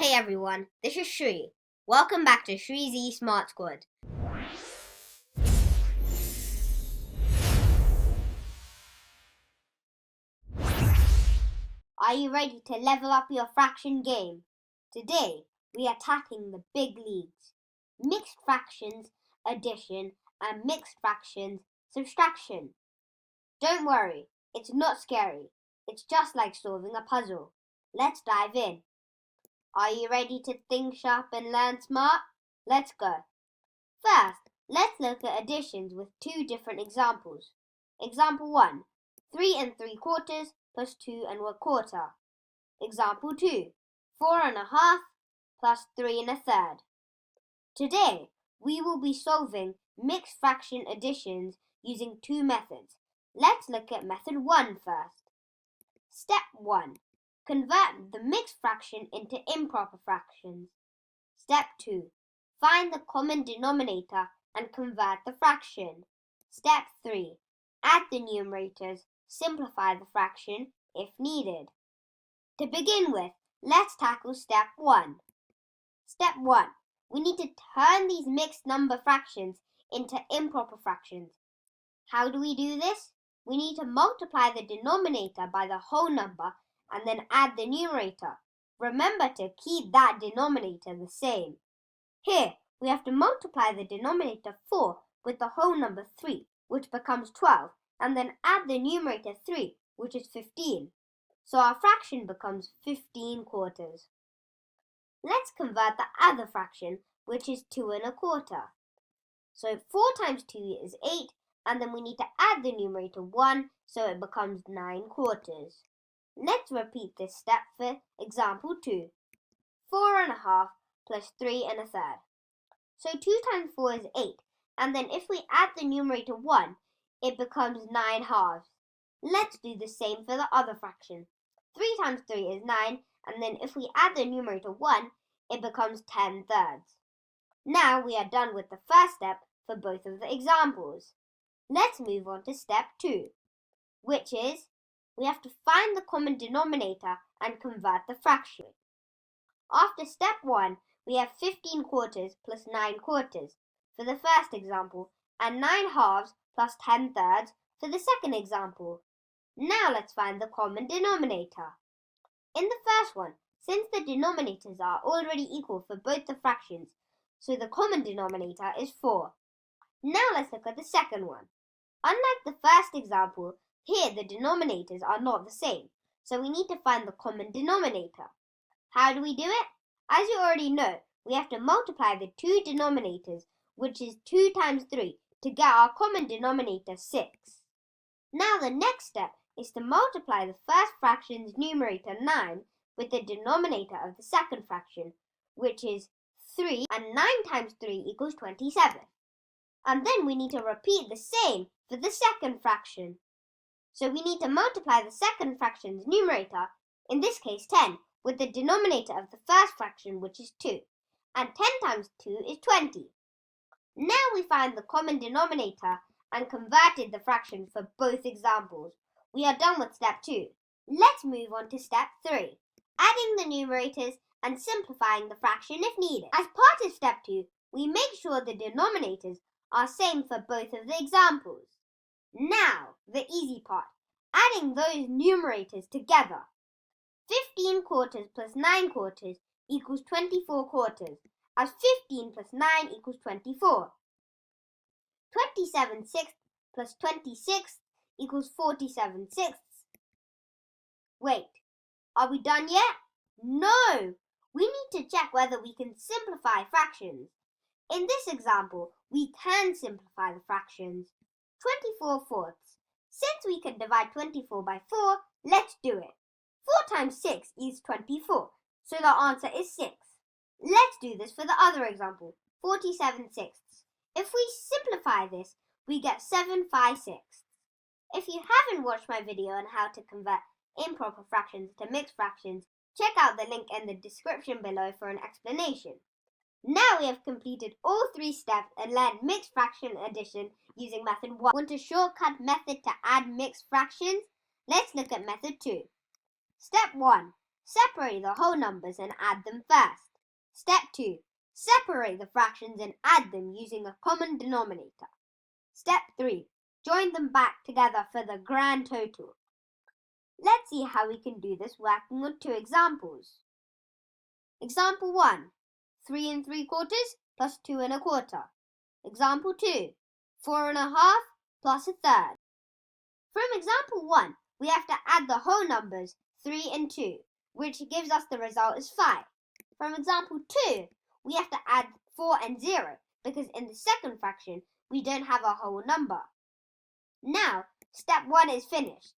Hey everyone, this is Shri. Welcome back to Shri's Smart Squad. Are you ready to level up your fraction game? Today, we are tackling the big leagues. Mixed fractions addition and mixed fractions subtraction. Don't worry, it's not scary. It's just like solving a puzzle. Let's dive in. Are you ready to think sharp and learn smart? Let's go. First, let's look at additions with two different examples. Example 1, 3 3/4 plus 2 1/4. Example 2, 4 1/2 plus 3 1/3. Today, we will be solving mixed fraction additions using two methods. Let's look at method 1 first. Step 1. Convert the mixed fraction into improper fractions. Step 2. Find the common denominator and convert the fraction. Step 3. Add the numerators, simplify the fraction if needed. To begin with, let's tackle step 1. Step 1. We need to turn these mixed number fractions into improper fractions. How do we do this? We need to multiply the denominator by the whole number and then add the numerator. Remember to keep that denominator the same. Here, we have to multiply the denominator 4 with the whole number 3, which becomes 12, and then add the numerator 3, which is 15. So our fraction becomes 15/4. Let's convert the other fraction, which is 2 1/4. So 4 times 2 is 8, and then we need to add the numerator 1, so it becomes 9/4. Let's repeat this step for example 2. 4 1/2 plus 3 1/3. So 2 times 4 is 8, and then if we add the numerator 1, it becomes 9/2. Let's do the same for the other fraction. 3 times 3 is 9, and then if we add the numerator 1, it becomes 10/3. Now we are done with the first step for both of the examples. Let's move on to step 2, which is we have to find the common denominator and convert the fraction. After step 1, we have 15/4 plus 9/4 for the first example and 9/2 plus 10/3 for the second example. Now let's find the common denominator. In the first one, since the denominators are already equal for both the fractions, so the common denominator is 4. Now let's look at the second one. Unlike the first example, here the denominators are not the same, so we need to find the common denominator. How do we do it? As you already know, we have to multiply the two denominators, which is 2 times 3, to get our common denominator 6. Now the next step is to multiply the first fraction's numerator 9 with the denominator of the second fraction, which is 3, and 9 times 3 equals 27. And then we need to repeat the same for the second fraction. So we need to multiply the second fraction's numerator, in this case 10, with the denominator of the first fraction, which is 2. And 10 times 2 is 20. Now we find the common denominator and converted the fraction for both examples. We are done with step 2. Let's move on to step 3, adding the numerators and simplifying the fraction if needed. As part of step 2, we make sure the denominators are same for both of the examples. Now, the easy part, adding those numerators together. 15/4 plus 9/4 equals 24/4, as 15 plus 9 equals 24. 27/6 plus 26 equals 47/6. Wait, are we done yet? No! We need to check whether we can simplify fractions. In this example, we can simplify the fractions. 24/4. Since we can divide 24 by 4, let's do it. 4 times 6 is 24, so the answer is 6. Let's do this for the other example, 47/6. If we simplify this, we get 7/5/6. If you haven't watched my video on how to convert improper fractions to mixed fractions, check out the link in the description below for an explanation. Now we have completed all 3 steps and learned mixed fraction addition using method 1. Want a shortcut method to add mixed fractions? Let's look at method 2. Step 1. separate the whole numbers and add them first. Step 2. Separate the fractions and add them using a common denominator. Step 3. Join them back together for the grand total. Let's see how we can do this working on 2 examples. Example 1. 3 3/4 plus 2 1/4. Example 2. 4 1/2 plus 1/3. From example 1, we have to add the whole numbers 3 and 2, which gives us the result as 5. From example 2, we have to add 4 and 0, because in the second fraction, we don't have a whole number. Now, step 1 is finished.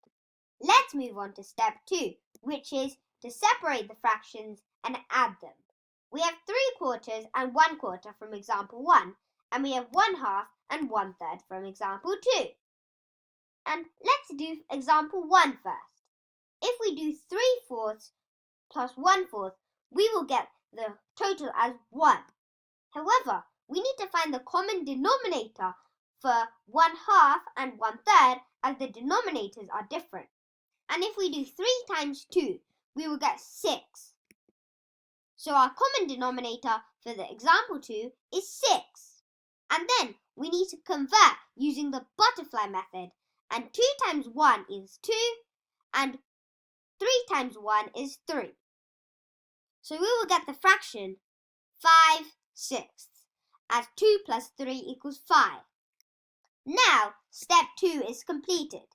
Let's move on to step 2, which is to separate the fractions and add them. We have 3/4 and 1/4 from example 1, and we have 1/2 and 1/3 from example 2. And let's do example 1 first. If we do 3/4 plus 1/4, we will get the total as 1. However, we need to find the common denominator for 1/2 and 1/3 as the denominators are different. And if we do 3 times 2, we will get 6. So our common denominator for the example 2 is 6. And then we need to convert using the butterfly method. And 2 times 1 is 2, and 3 times 1 is 3. So we will get the fraction 5/6, as 2 plus 3 equals 5. Now, step 2 is completed.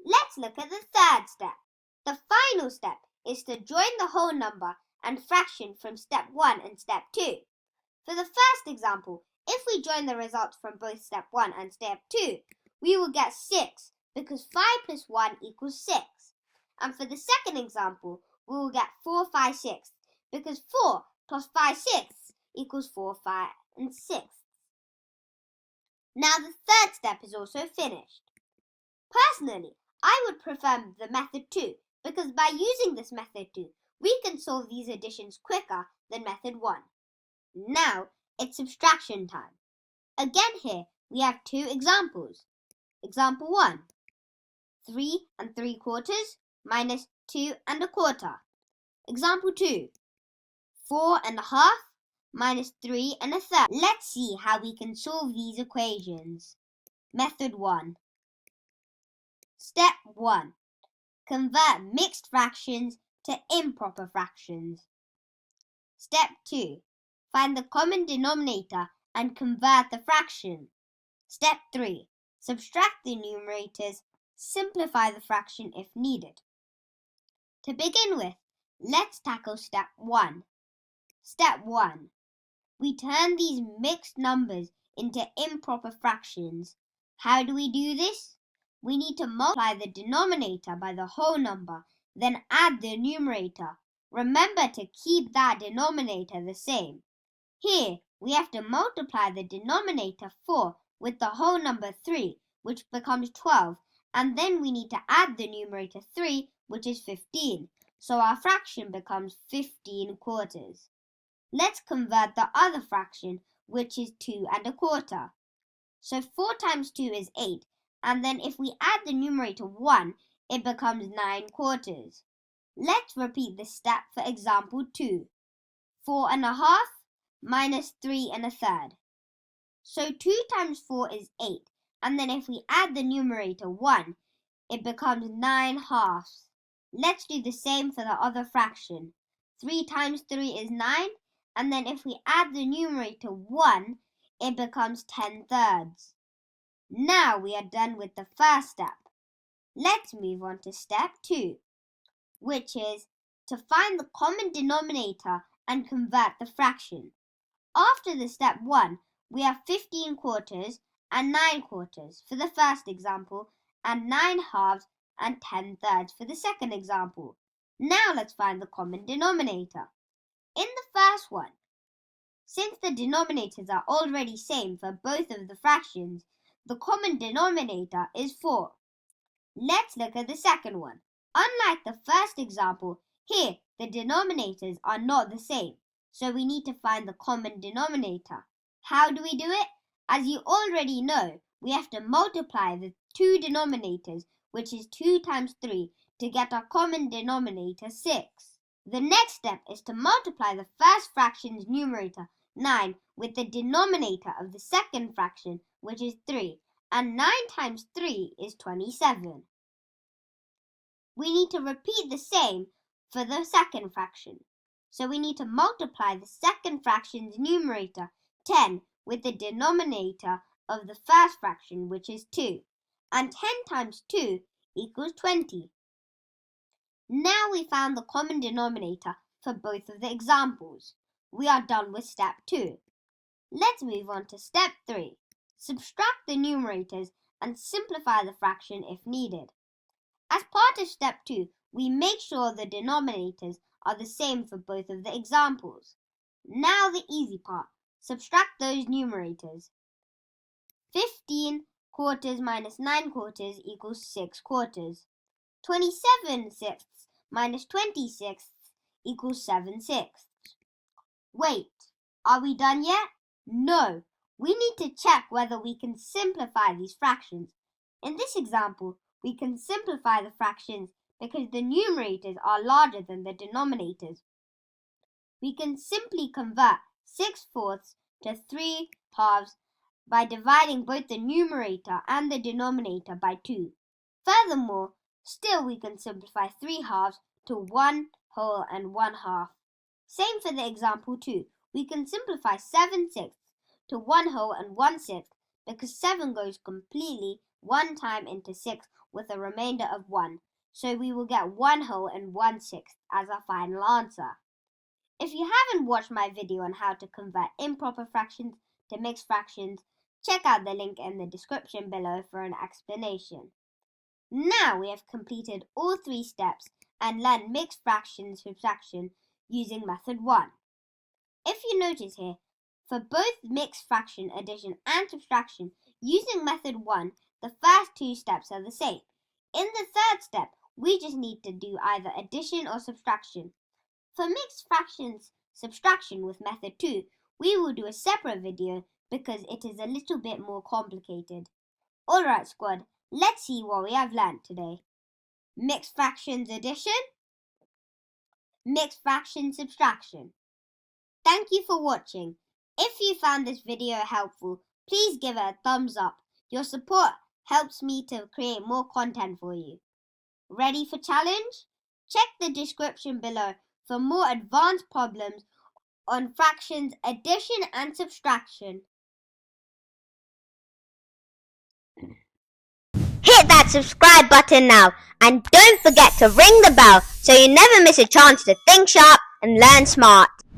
Let's look at the third step. The final step is to join the whole number and fraction from step 1 and step 2. For the first example, if we join the results from both step 1 and step 2, we will get 6, because 5 plus 1 equals 6. And for the second example, we will get 4 5/6, because 4 plus 5/6 equals 4 5 6. Now the third step is also finished. Personally, I would prefer the method 2, because by using this method 2, we can solve these additions quicker than method 1. Now it's subtraction time. Again here, we have 2 examples. Example 1. 3 3/4 minus 2 1/4. Example 2. 4 1/2 minus 3 1/3. Let's see how we can solve these equations. Method 1. Step 1. Convert mixed fractions to improper fractions. Step 2. Find the common denominator and convert the fraction. Step 3. Subtract the numerators. Simplify the fraction if needed. To begin with, let's tackle step 1. Step 1. We turn these mixed numbers into improper fractions. How do we do this? We need to multiply the denominator by the whole number, then add the numerator. Remember to keep that denominator the same. Here, we have to multiply the denominator 4 with the whole number 3, which becomes 12, and then we need to add the numerator 3, which is 15. So our fraction becomes 15/4. Let's convert the other fraction, which is 2 1/4. So 4 times 2 is 8, and then if we add the numerator 1, it becomes 9/4. Let's repeat this step for example 2. 4 1/2 minus 3 1/3. So 2 times 4 is 8, and then if we add the numerator 1, it becomes 9/2. Let's do the same for the other fraction. 3 times 3 is 9, and then if we add the numerator 1, it becomes 10/3. Now we are done with the first step. Let's move on to step 2, which is to find the common denominator and convert the fraction. After the step 1, we have 15/4 and 9/4 for the first example, and 9/2 and 10/3 for the second example. Now let's find the common denominator. In the first one, since the denominators are already same for both of the fractions, the common denominator is 4. Let's look at the second one. Unlike the first example, here the denominators are not the same, so we need to find the common denominator. How do we do it? As you already know, we have to multiply the two denominators, which is 2 times 3, to get our common denominator 6. The next step is to multiply the first fraction's numerator, 9, with the denominator of the second fraction, which is 3, and 9 times 3 is 27. We need to repeat the same for the second fraction. So we need to multiply the second fraction's numerator, 10, with the denominator of the first fraction, which is 2. And 10 times 2 equals 20. Now we found the common denominator for both of the examples. We are done with step 2. Let's move on to step 3. Subtract the numerators and simplify the fraction if needed. As part of step 2, we make sure the denominators are the same for both of the examples. Now the easy part. Subtract those numerators. 15 quarters minus 9 quarters equals 6 quarters. 27 sixths minus 20 sixths equals 7 sixths. Wait, are we done yet? No, we need to check whether we can simplify these fractions. In this example, we can simplify the fractions because the numerators are larger than the denominators. We can simply convert 6/4 to 3/2 by dividing both the numerator and the denominator by 2. Furthermore, still we can simplify 3/2 to 1 whole and 1/2. Same for the example 2. We can simplify 7/6 to 1 whole and 1/6 because 7 goes completely 1 time into 6 with a remainder of 1. So we will get 1 whole and 1/6 as our final answer. If you haven't watched my video on how to convert improper fractions to mixed fractions, check out the link in the description below for an explanation. Now we have completed all 3 steps and learned mixed fraction subtraction using method 1. If you notice here, for both mixed fraction addition and subtraction, using method 1, the first 2 steps are the same. In the third step, we just need to do either addition or subtraction. For mixed fractions subtraction with method 2, we will do a separate video because it is a little bit more complicated. Alright squad, let's see what we have learned today. Mixed fractions addition, mixed fraction subtraction. Thank you for watching. If you found this video helpful, please give it a thumbs up. Your support helps me to create more content for you. Ready for challenge? Check the description below for more advanced problems on fractions addition and subtraction. Hit that subscribe button now and don't forget to ring the bell so you never miss a chance to think sharp and learn smart.